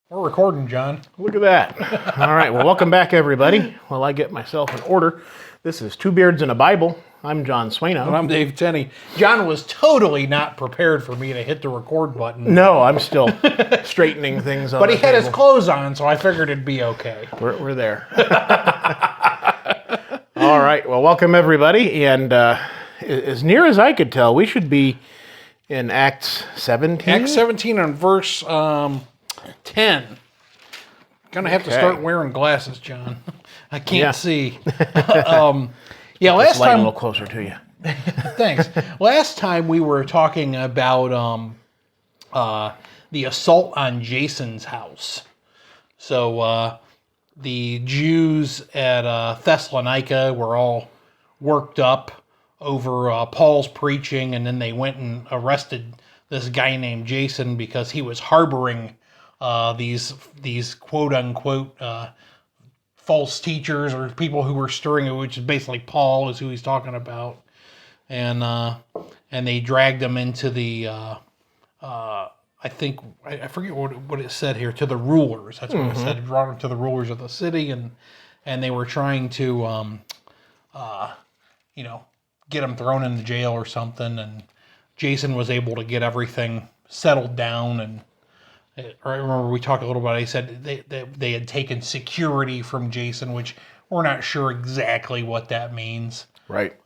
We're recording, John. Look at that. All right, well, welcome back, everybody. While I get myself in order, this is Two Beards and a Bible. I'm John Swaino. And I'm Dave Tenney. John was totally not prepared for me to hit the record button. No, I'm still straightening things on But he the had his table. clothes on, so I figured it'd be okay. We're there. All right, well, welcome, everybody. And as near as I could tell, we should be in Acts 17. Acts 17 and verse 10. Gonna have to start wearing glasses, John. I can't see. Last Light a time. little closer to you. Thanks. Last time we were talking about the assault on Jason's house. So the Jews at Thessalonica were all worked up over Paul's preaching, and then they went and arrested this guy named Jason because he was harboring these quote unquote false teachers or people who were stirring it, which is basically Paul is who he's talking about, and they dragged him into the I forget what it said here, to the rulers. That's what it said. It brought him to the rulers of the city, and they were trying to get him thrown into jail or something, and Jason was able to get everything settled down. And I remember we talked a little about it. He said they had taken security from Jason, which we're not sure exactly what that means. Right.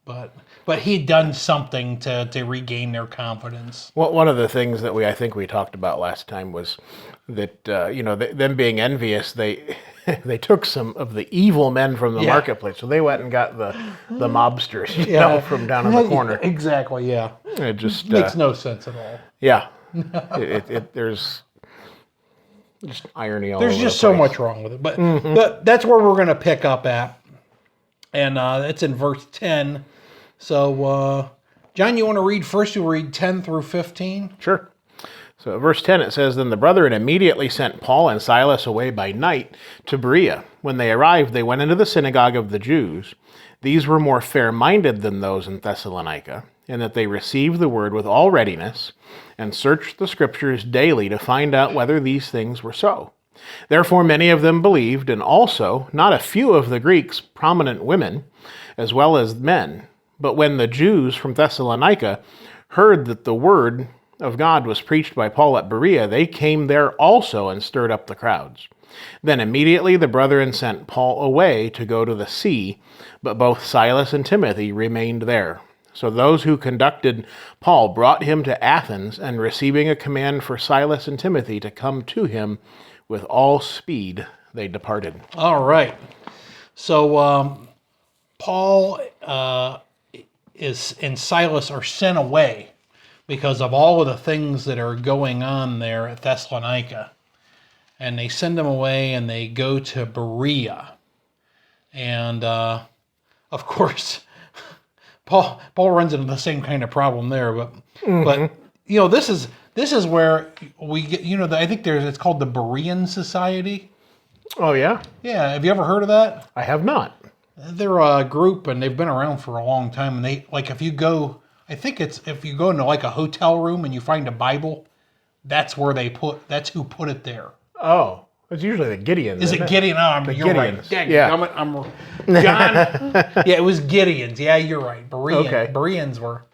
But he'd done something to regain their confidence. Well, one of the things that I think we talked about last time was that them being envious, they took some of the evil men from the marketplace, so they went and got the mobsters, from down in the corner. Exactly. Yeah. It just Makes no sense at all. Yeah. There's just irony all over the place. There's just so much wrong with it. But that's where we're going to pick up at. And it's in verse 10. So, John, you want to read first? You'll read 10 through 15? Sure. So verse 10, it says, Then the brethren immediately sent Paul and Silas away by night to Berea. When they arrived, they went into the synagogue of the Jews. These were more fair-minded than those in Thessalonica, in that they received the word with all readiness, and searched the Scriptures daily to find out whether these things were so. Therefore many of them believed, and also not a few of the Greeks, prominent women, as well as men. But when the Jews from Thessalonica heard that the word of God was preached by Paul at Berea, they came there also and stirred up the crowds. Then immediately the brethren sent Paul away to go to the sea, but both Silas and Timothy remained there. So those who conducted Paul brought him to Athens, and receiving a command for Silas and Timothy to come to him with all speed, they departed. All right. So Paul and Silas are sent away because of all of the things that are going on there at Thessalonica. And they send them away, and they go to Berea. And, of course, Paul runs into the same kind of problem there. But this is where we get, I think it's called the Berean Society. Oh, yeah? Yeah, have you ever heard of that? I have not. They're a group, and they've been around for a long time. And they, if you go into like a hotel room and you find a Bible, that's who put it there. Oh, it's usually the Gideons. Is it Gideon? Oh, you're right. Dang, yeah. John. Yeah, it was Gideons. Yeah, you're right. Bereans were.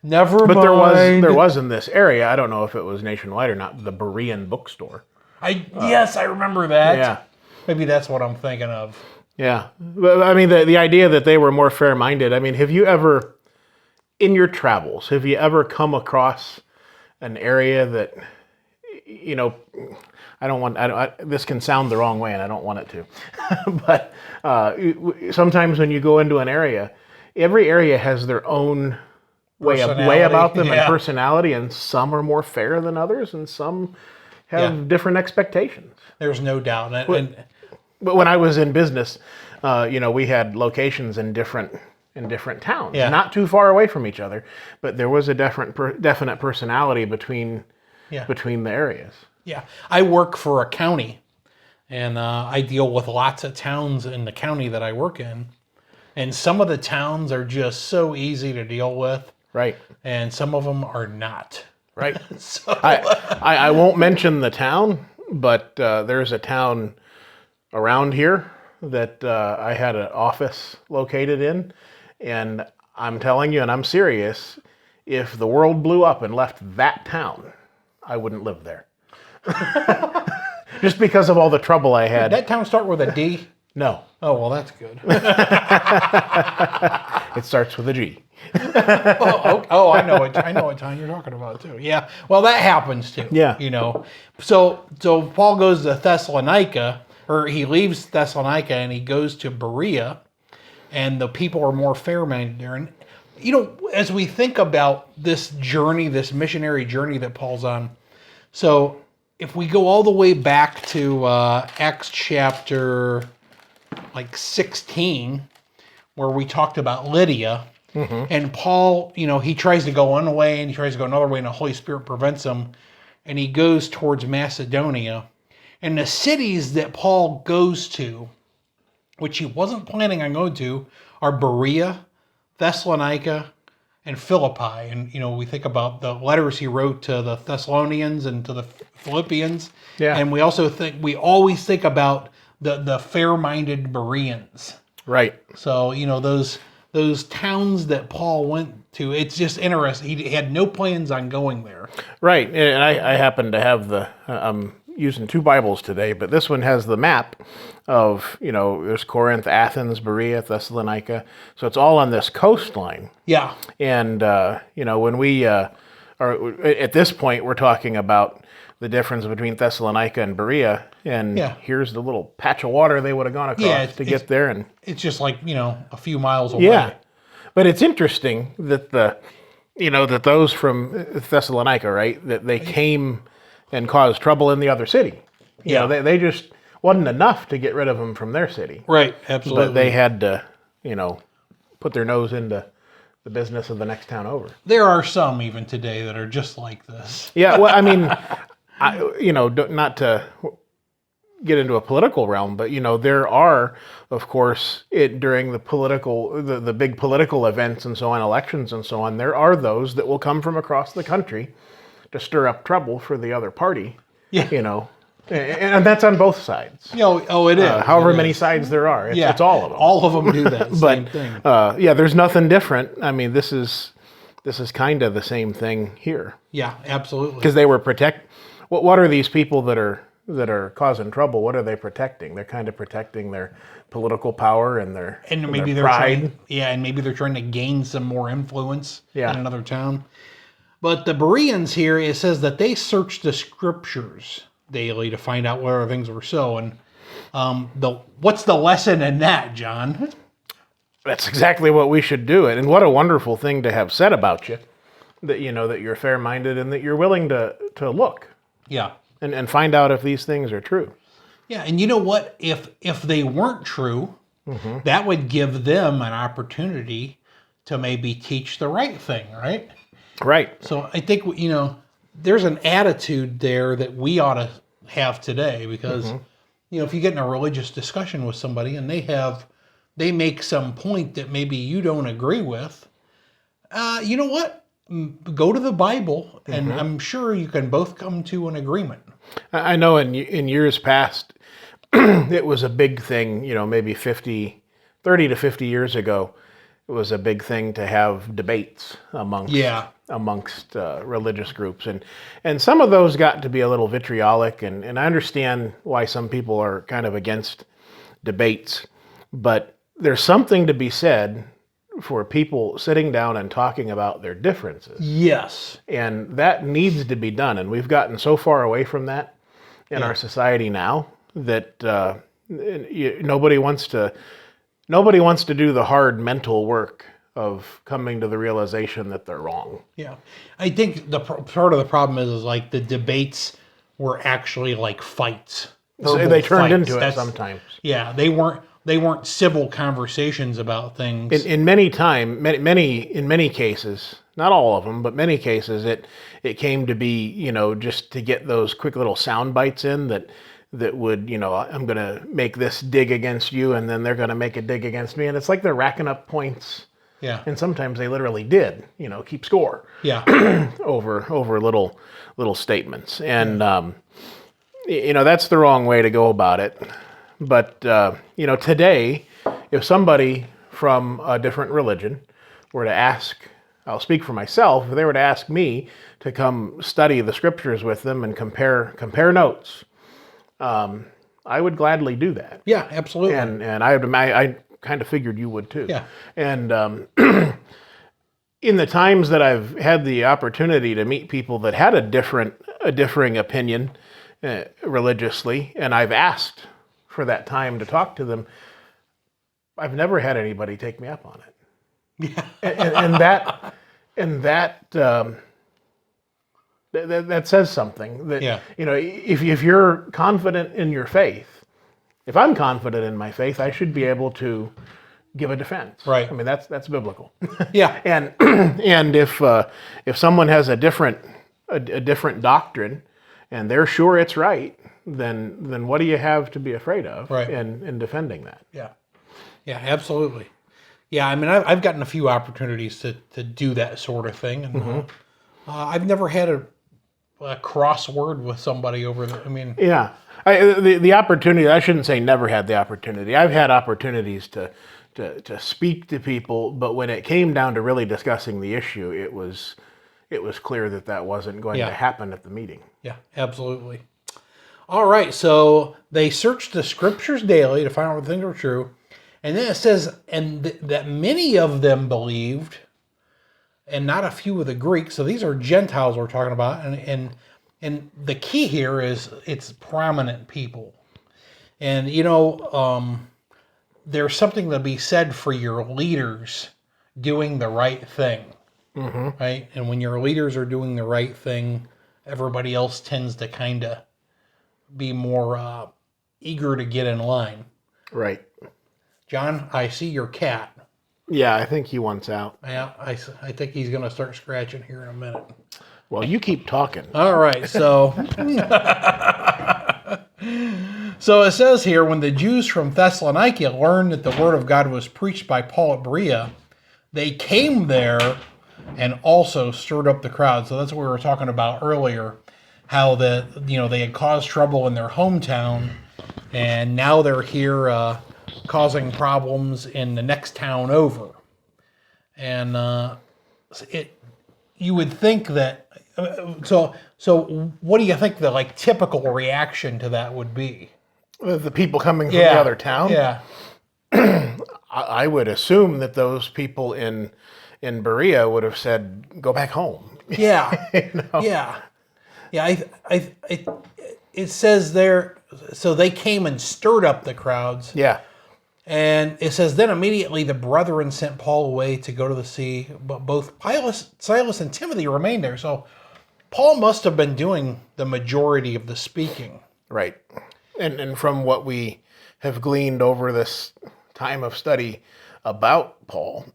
Never mind. But there was in this area, I don't know if it was nationwide or not, the Berean bookstore. Yes, I remember that. Yeah. Maybe that's what I'm thinking of. Yeah. But, I mean, the idea that they were more fair-minded, I mean, have you ever, in your travels, come across an area that, this can sound the wrong way, and I don't want it to. But sometimes when you go into an area, every area has their own way about them and personality, and some are more fair than others, and some have different expectations. There's no doubt. But when I was in business, we had locations in different towns, not too far away from each other, but there was a definite personality between the areas. Yeah, I work for a county, and I deal with lots of towns in the county that I work in, and some of the towns are just so easy to deal with. Right. And some of them are not. Right. So I won't mention the town, but there's a town around here that I had an office located in, and I'm telling you, and I'm serious, if the world blew up and left that town, I wouldn't live there. Just because of all the trouble I had. Did that town start with a D? No. Oh, well, that's good. It starts with a G. Oh, I know what town you're talking about too. Yeah. Well, that happens too. Yeah. So Paul goes to Thessalonica, or he leaves Thessalonica and he goes to Berea, and the people are more fair-minded there. And as we think about this journey, this missionary journey that Paul's on, so if we go all the way back to Acts chapter 16, where we talked about Lydia, and Paul, he tries to go one way and he tries to go another way, and the Holy Spirit prevents him, and he goes towards Macedonia. And the cities that Paul goes to, which he wasn't planning on going to, are Berea, Thessalonica, and Philippi. And, we think about the letters he wrote to the Thessalonians and to the Philippians. Yeah. And we always think about the fair-minded Bereans. Right. So, those towns that Paul went to, it's just interesting. He had no plans on going there. Right. And I happen to have I'm using two Bibles today, but this one has the map of, there's Corinth, Athens, Berea, Thessalonica. So it's all on this coastline. Yeah. And, when we are at this point, we're talking about the difference between Thessalonica and Berea. And here's the little patch of water they would have gone across to get there. And it's just like, a few miles away. Yeah. But it's interesting that that those from Thessalonica, right, that they came and caused trouble in the other city. They just wasn't enough to get rid of them from their city. Right, absolutely. But they had to, put their nose into the business of the next town over. There are some even today that are just like this. Yeah, well, I mean, not to get into a political realm, but there are, of course, during the big political events and so on, elections and so on, there are those that will come from across the country to stir up trouble for the other party. Yeah. And that's on both sides. It is. However many sides there are, it's all of them. All of them do that same thing. There's nothing different. I mean, this is kind of the same thing here. Yeah, absolutely. Because they were What are these people that are causing trouble? What are they protecting? They're kind of protecting their political power and their pride. And maybe they're trying to gain some more influence in another town. But the Bereans here, it says that they searched the scriptures daily to find out whether things were so. And what's the lesson in that, John? That's exactly what we should do. And what a wonderful thing to have said about you, that that you're fair-minded and that you're willing to look. Yeah. And find out if these things are true. Yeah, and you know what? If they weren't true, that would give them an opportunity to maybe teach the right thing, right? Right. So I think, there's an attitude there that we ought to have today, because, if you get in a religious discussion with somebody and they make some point that maybe you don't agree with, you know what? Go to the Bible, and I'm sure you can both come to an agreement. I know in years past, it was a big thing, maybe 30 to 50 years ago, it was a big thing to have debates amongst religious groups. And some of those got to be a little vitriolic, and I understand why some people are kind of against debates, but there's something to be said for people sitting down and talking about their differences. Yes. And that needs to be done. And we've gotten so far away from that in our society now that nobody wants to do the hard mental work of coming to the realization that they're wrong. Yeah. I think part of the problem is like the debates were actually like fights. So they turned into it sometimes. Yeah, they weren't civil conversations about things. In many cases, not all of them, but many cases, it came to be, just to get those quick little sound bites in that would, I'm going to make this dig against you, and then they're going to make a dig against me, and it's like they're racking up points. Yeah. And sometimes they literally did, keep score. Yeah. over little statements. And That's the wrong way to go about it. But, today, if somebody from a different religion were to ask, I'll speak for myself, if they were to ask me to come study the scriptures with them and compare notes, I would gladly do that. Yeah, absolutely. And I kind of figured you would too. Yeah. And in the times that I've had the opportunity to meet people that had a differing opinion religiously, and I've asked for that time to talk to them, I've never had anybody take me up on it. Yeah. That says something. That, Yeah. If you're confident in your faith, if I'm confident in my faith, I should be able to give a defense. Right. I mean, that's biblical. Yeah. And if someone has a different doctrine, and they're sure it's right, then what do you have to be afraid of Right. in defending that? Yeah. Yeah, absolutely. Yeah, I mean, I've gotten a few opportunities to do that sort of thing, and I've never had a crossword with somebody over the. I mean, yeah, the opportunity. I shouldn't say never had the opportunity. I've had opportunities to speak to people, but when it came down to really discussing the issue, it was clear that wasn't going to happen at the meeting. Yeah, absolutely. All right, so they searched the scriptures daily to find out what things were true. And then it says, that many of them believed, and not a few of the Greeks. So these are Gentiles we're talking about. And the key here is it's prominent people. And, there's something to be said for your leaders doing the right thing. Mm-hmm. Right? And when your leaders are doing the right thing, everybody else tends to kind of be more eager to get in line. Right. John, I see your cat. Yeah, I think he wants out. Yeah, I think he's going to start scratching here in a minute. Well, you keep talking. All right, so so it says here, when the Jews from Thessalonica learned that the word of God was preached by Paul at Berea, they came there and also stirred up the crowd. So that's what we were talking about earlier, how they had caused trouble in their hometown, and now they're here causing problems in the next town over. And you would think that. So what do you think the typical reaction to that would be? The people coming from the other town? Yeah. I would assume that those people in Berea would have said, "Go back home." Yeah. Yeah. Yeah. It says there, so they came and stirred up the crowds. Yeah. And it says, then immediately the brethren sent Paul away to go to the sea, but both Silas and Timothy remained there. So Paul must have been doing the majority of the speaking. Right. And from what we have gleaned over this time of study about Paul,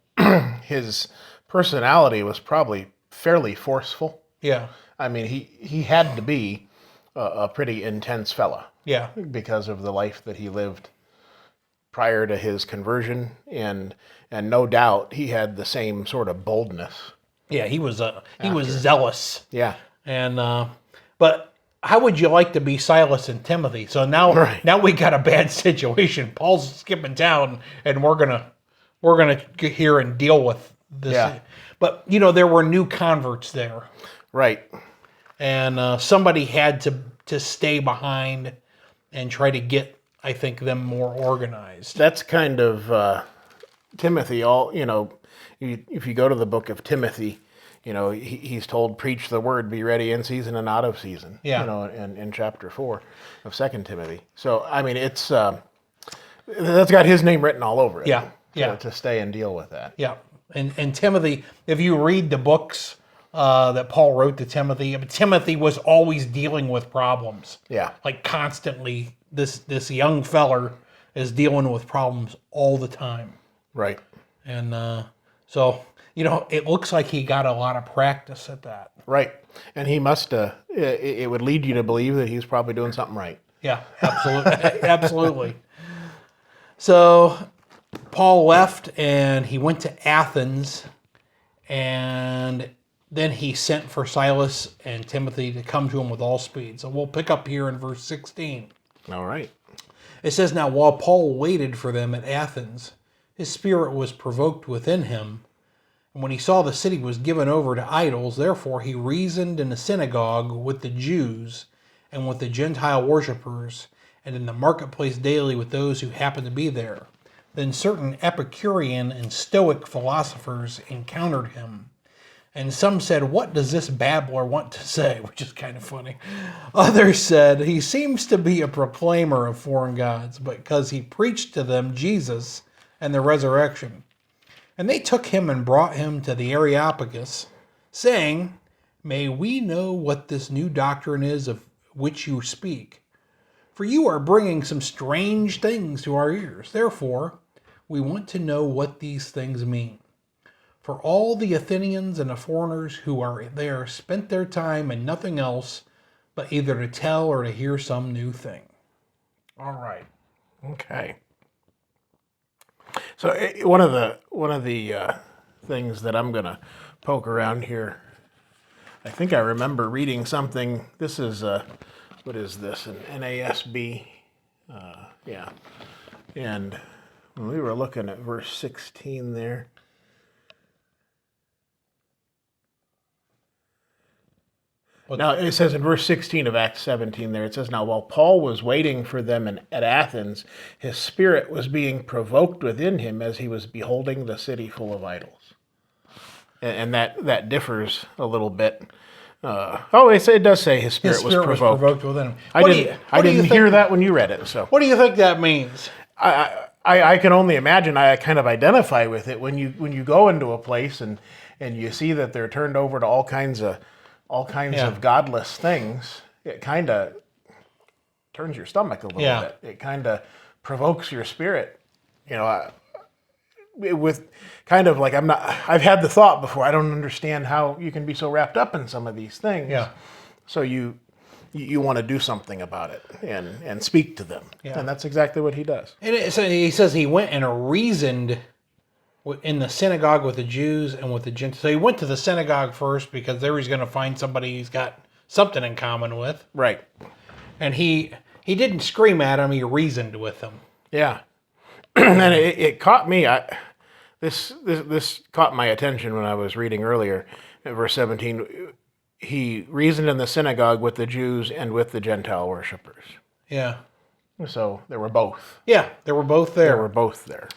his personality was probably fairly forceful. Yeah. I mean, he had to be a pretty intense fella. Yeah. Because of the life that he lived prior to his conversion, and no doubt he had the same sort of boldness. Yeah, he was zealous. Yeah. And but how would you like to be Silas and Timothy? So now we got a bad situation. Paul's skipping town, and we're gonna get here and deal with this. Yeah. But there were new converts there. Right. And somebody had to stay behind and try to get, I think, them more organized. That's kind of Timothy. If you go to the book of Timothy, he's told, preach the word, be ready in season and out of season. Yeah. In chapter 4 of 2 Timothy. So, I mean, it's that's got his name written all over it. Yeah. Yeah. To stay and deal with that. Yeah. And Timothy, if you read the books that Paul wrote to Timothy, Timothy was always dealing with problems. Yeah. Constantly, this young feller is dealing with problems all the time. Right. And so, it looks like he got a lot of practice at that. Right. And he must, it would lead you to believe that he's probably doing something right. Yeah, absolutely. Absolutely. So Paul left and he went to Athens, and then he sent for Silas and Timothy to come to him with all speed. So we'll pick up here in verse 16. All right. It says, "Now while Paul waited for them at Athens, his spirit was provoked within him. And when he saw the city was given over to idols, therefore he reasoned in the synagogue with the Jews and with the Gentile worshippers, and in the marketplace daily with those who happened to be there. Then certain Epicurean and Stoic philosophers encountered him. And some said, 'What does this babbler want to say?' Which is kind of funny. Others said, 'He seems to be a proclaimer of foreign gods, because he preached to them Jesus and the resurrection.' And they took him and brought him to the Areopagus, saying, 'May we know what this new doctrine is of which you speak? For you are bringing some strange things to our ears. Therefore, we want to know what these things mean. For all the Athenians and the foreigners who are there spent their time in nothing else but either to tell or to hear some new thing.'" All right. Okay. So one of the things that I'm going to poke around here, I think I remember reading something. This is what is this? An NASB. Yeah. And when we were looking at verse 16 there. Now, it says in verse 16 of Acts 17 there, it says, "Now while Paul was waiting for them at Athens, his spirit was being provoked within him as he was beholding the city full of idols." And that differs a little bit. It does say his spirit, was provoked within him. I didn't hear that when you read it. So what do you think that means? I can only imagine. I kind of identify with it when you go into a place and you see that they're turned over to all kinds of godless things. It kind of turns your stomach a little bit. It kind of provokes your spirit. With kind of like I've had the thought before. I don't understand how you can be so wrapped up in some of these things. Yeah. So you want to do something about it and speak to them. Yeah. And that's exactly what he does. And he says he went and reasoned in the synagogue with the Jews and with the Gentiles. So he went to the synagogue first because there he's going to find somebody he's got something in common with. Right. And he didn't scream at him, he reasoned with him. Yeah. And it caught me. This caught my attention when I was reading earlier at verse 17. He reasoned in the synagogue with the Jews and with the Gentile worshipers. Yeah. So there were both. Yeah, they were both there. They were both there.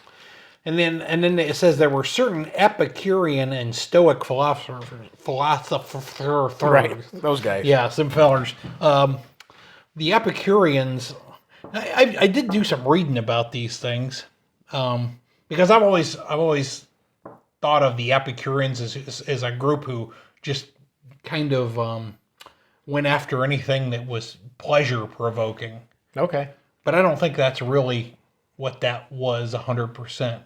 And then it says there were certain Epicurean and Stoic philosophers. Right, those guys. Yeah, some fellers. The Epicureans, I did do some reading about these things, because I've always thought of the Epicureans as a group who just kind of went after anything that was pleasure provoking. Okay. But I don't think that's really what that was 100%.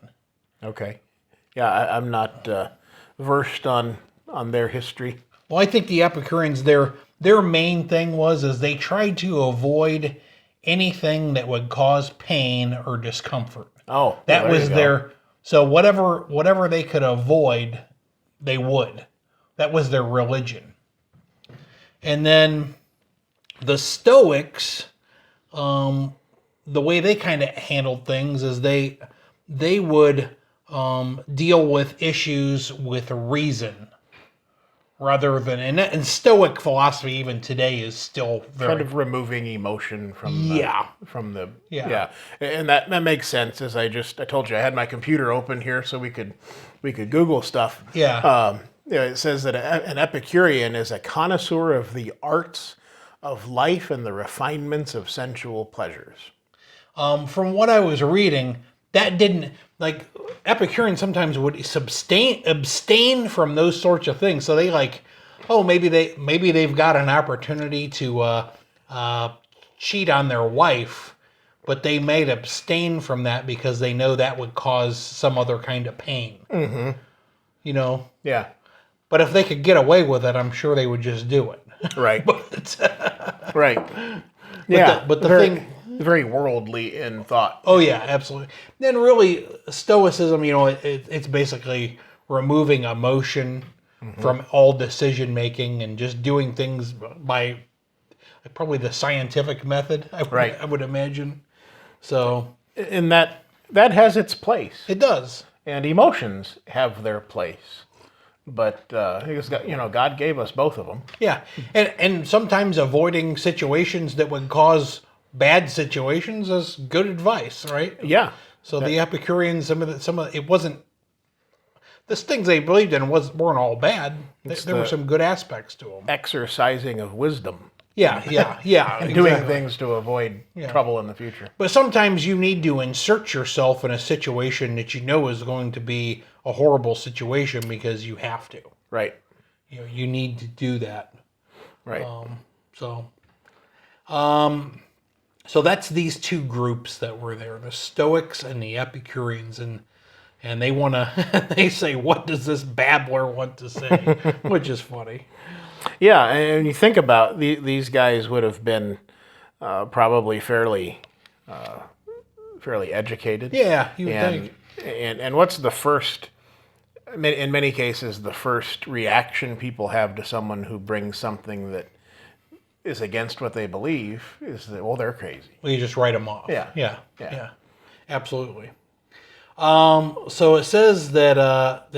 Okay. Yeah, I'm not versed on their history. Well, I think the Epicureans, their main thing was they tried to avoid anything that would cause pain or discomfort. Oh, that was their. So whatever they could avoid, they would. That was their religion. And then the Stoics, the way they kind of handled things is they would deal with issues with reason rather than, and Stoic philosophy even today is still very kind of removing emotion from the, yeah. And that makes sense. As I told you, I had my computer open here so we could Google stuff. Yeah. It says that an Epicurean is a connoisseur of the arts of life and the refinements of sensual pleasures. From what I was reading, that didn't, like, Epicureans sometimes would abstain from those sorts of things. So they maybe they've got an opportunity to cheat on their wife, but they might abstain from that because they know that would cause some other kind of pain. Mm-hmm. Yeah. But if they could get away with it, I'm sure they would just do it. Right. Right. Yeah. But the thing... Very worldly in thought. Oh, yeah, absolutely. Then really, Stoicism, it's basically removing emotion. from all decision making and just doing things by probably the scientific method. I would imagine. So, And that has its place. it does. And emotions have their place. But God gave us both of them. Yeah, and sometimes avoiding situations that would cause bad situations is good advice, right? Yeah. So the Epicureans, some of it wasn't. The things they believed in weren't all bad. There were some good aspects to them. Exercising of wisdom. Yeah. And doing things to avoid trouble in the future. But sometimes you need to insert yourself in a situation that you know is going to be a horrible situation because you have to. Right. You need to do that. Right. So that's these two groups that were there, the Stoics and the Epicureans, and they want to, they say, what does this babbler want to say? Which is funny. Yeah, and you think about these guys would have been probably fairly educated. Yeah, you would think. And what's the first, in many cases, the first reaction people have to someone who brings something that is against what they believe is that, well, they're crazy. Well, you just write them off. Yeah. Absolutely. So it says that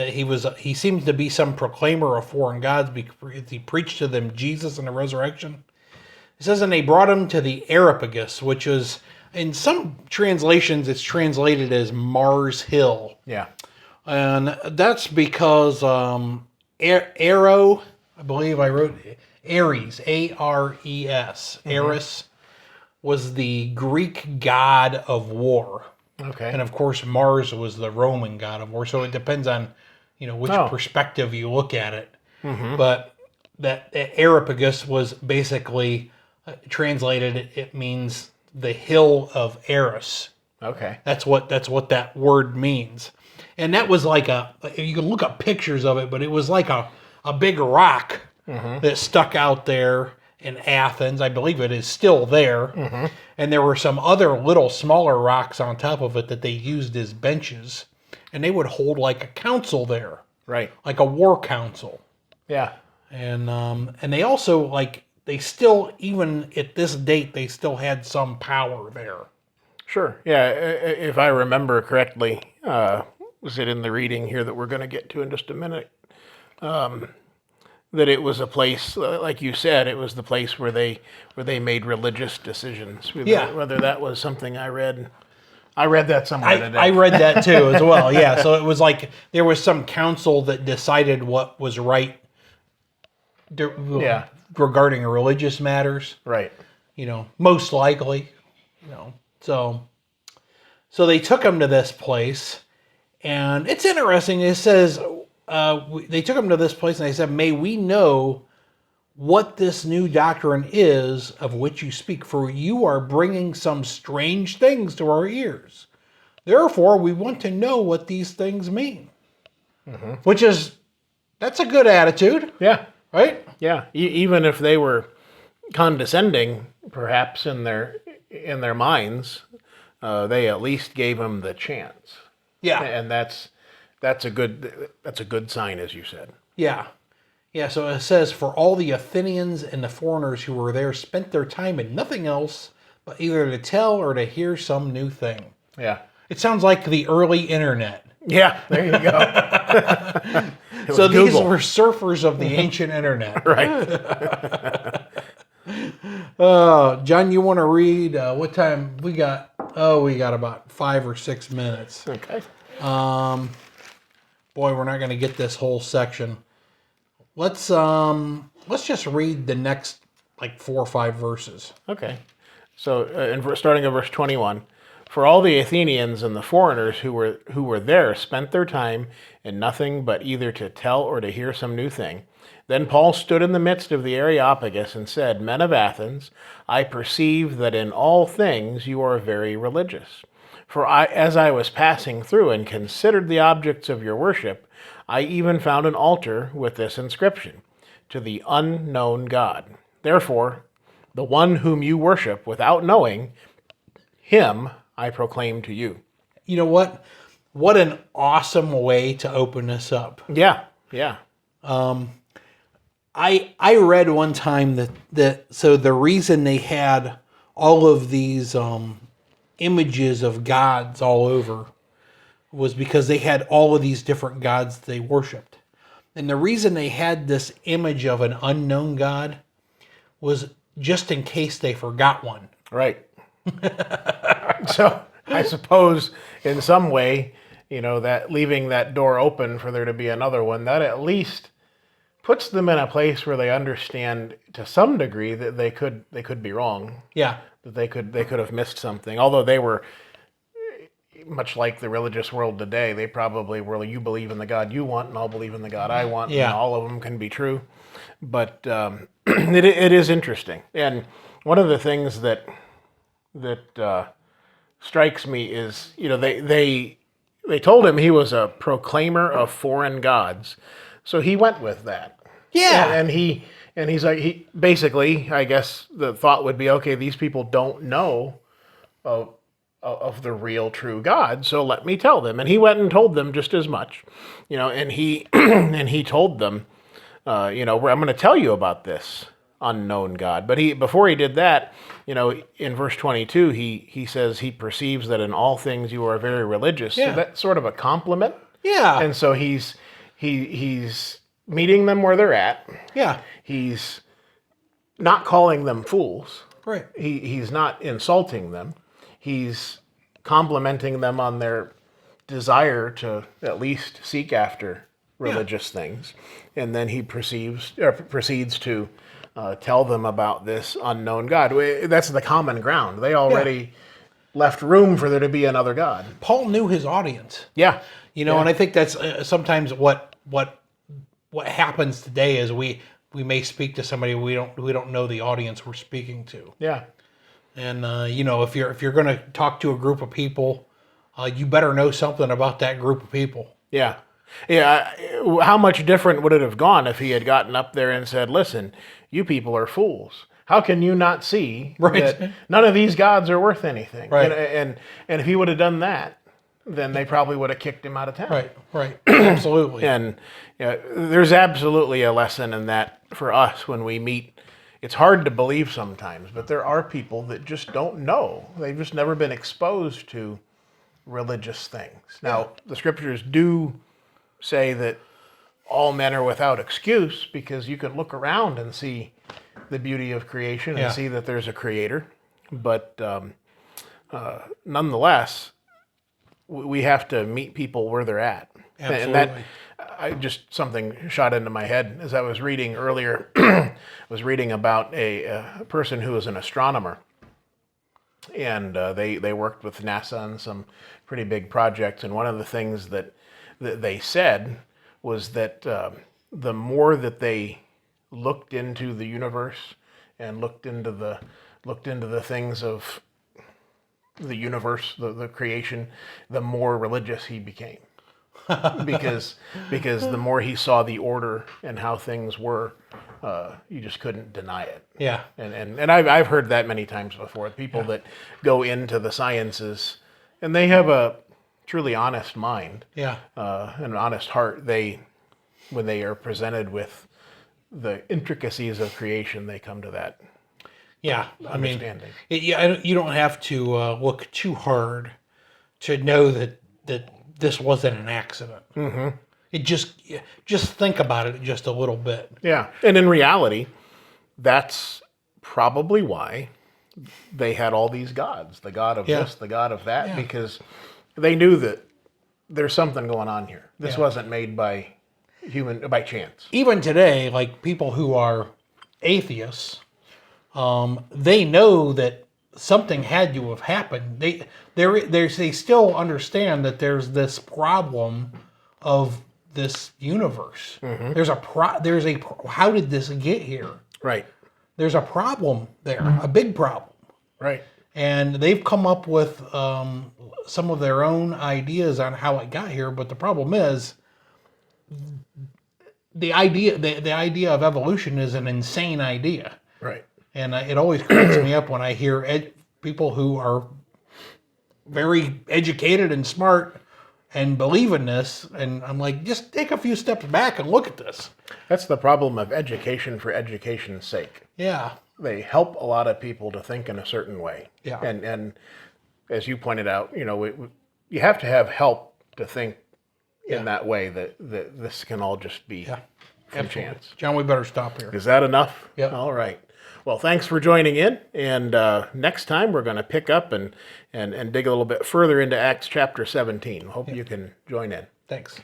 he seems to be some proclaimer of foreign gods because he preached to them Jesus and the resurrection. It says, and they brought him to the Areopagus, which is, in some translations, it's translated as Mars Hill. Yeah. And that's because Aro, I believe I wrote Ares, A-R-E-S, Ares, was the Greek god of war. Okay. And of course, Mars was the Roman god of war. So it depends on, which perspective you look at it. Mm-hmm. But that Areopagus was basically translated. It means the hill of Eris. Okay. That's what that word means. And that was like you can look up pictures of it, but it was like a big rock that stuck out there in Athens. I believe it is still there. Mm-hmm. And there were some other little smaller rocks on top of it that they used as benches. And they would hold like a council there. Right. Like a war council. Yeah. And they also, they still, even at this date, they still had some power there. Sure. Yeah. If I remember correctly, was it in the reading here that we're going to get to in just a minute? That it was a place, like you said, it was the place where they made religious decisions. Whether that was something I read. I read that somewhere today. I read that too as well. Yeah. So it was like there was some council that decided what was right. Regarding religious matters. Right. Most likely. So they took him to this place, and it's interesting. It says. They took him to this place and they said, may we know what this new doctrine is of which you speak, for you are bringing some strange things to our ears. Therefore, we want to know what these things mean. Mm-hmm. That's a good attitude. Yeah. Right? Yeah. Even if they were condescending, perhaps in their minds, they at least gave him the chance. Yeah. And that's a good sign, as you said. Yeah. Yeah, so it says, for all the Athenians and the foreigners who were there spent their time in nothing else but either to tell or to hear some new thing. Yeah. It sounds like the early internet. Yeah, there you go. So these were surfers of the ancient internet. Right. John, you want to read? What time we got? Oh, we got about 5 or 6 minutes. Okay. Boy, we're not going to get this whole section. Let's just read the next 4 or 5 verses. Okay. So, starting at verse 21, for all the Athenians and the foreigners who were there spent their time in nothing but either to tell or to hear some new thing. Then Paul stood in the midst of the Areopagus and said, men of Athens, I perceive that in all things you are very religious. For as I was passing through and considered the objects of your worship, I even found an altar with this inscription, to the unknown God. Therefore, the one whom you worship without knowing, him I proclaim to you. You know what? What an awesome way to open this up. Yeah, yeah. I read one time that so the reason they had all of these images of gods all over was because they had all of these different gods they worshipped. And the reason they had this image of an unknown god was just in case they forgot one. Right. So I suppose in some way, that leaving that door open for there to be another one, that at least puts them in a place where they understand to some degree that they could be wrong. Yeah. That they could have missed something. Although they were much like the religious world today, they probably were, you believe in the God you want and I'll believe in the God I want. Yeah. And all of them can be true. But it is interesting. And one of the things that strikes me is, they told him he was a proclaimer of foreign gods. So he went with that. Yeah. And he's like, he basically, I guess the thought would be, okay, these people don't know of the real true God, so let me tell them. And he went and told them just as much, and he and he told them, I'm going to tell you about this unknown God. But before he did that, in verse 22, he says he perceives that in all things you are very religious. Yeah. So that's sort of a compliment. Yeah. And so he's meeting them where they're at. Yeah. He's not calling them fools. Right. He's not insulting them. He's complimenting them on their desire to at least seek after religious things. And then he proceeds to tell them about this unknown God. That's the common ground. They already left room for there to be another God. Paul knew his audience. Yeah. And I think that's sometimes what happens today is we may speak to somebody we don't know the audience we're speaking to. Yeah. And if you're going to talk to a group of people, you better know something about that group of people. Yeah. Yeah. How much different would it have gone if he had gotten up there and said, "Listen, you people are fools. How can you not see that none of these gods are worth anything?" Right. And if he would have done that, then they probably would have kicked him out of town. Right. Absolutely. And there's absolutely a lesson in that for us when we meet. It's hard to believe sometimes, but there are people that just don't know. They've just never been exposed to religious things. Now, the scriptures do say that all men are without excuse, because you can look around and see the beauty of creation and see that there's a creator. But nonetheless, we have to meet people where they're at. Absolutely. And something shot into my head as I was reading earlier. I was reading about a person who was an astronomer, and they worked with NASA on some pretty big projects. And one of the things that they said was that the more that they looked into the universe and looked into the things of the universe, the creation, the more religious he became. because the more he saw the order and how things were, you just couldn't deny it. Yeah. And I've heard that many times before. People that go into the sciences and they have a truly honest mind, an honest heart. When they are presented with the intricacies of creation, they come to that. Yeah, understanding. You don't have to look too hard to know that this wasn't an accident. Mm-hmm. It just think about it just a little bit. Yeah, and in reality, that's probably why they had all these gods, the god of this, the god of that, because they knew that there's something going on here. This wasn't made by chance. Even today, like people who are atheists, they know that something had to have happened. They still understand that there's this problem of this universe. Mm-hmm. How did this get here? Right. There's a problem there, a big problem. Right. And they've come up with some of their own ideas on how it got here, but the problem is the idea of evolution is an insane idea. Right. And it always cracks me up when I hear people who are very educated and smart and believe in this. And I'm like, just take a few steps back and look at this. That's the problem of education for education's sake. Yeah. They help a lot of people to think in a certain way. Yeah. And as you pointed out, you have to have help to think in that way that this can all just be from chance. John, we better stop here. Is that enough? Yep. All right. Well, thanks for joining in. And next time we're going to pick up and dig a little bit further into Acts chapter 17. Hope you can join in. Thanks.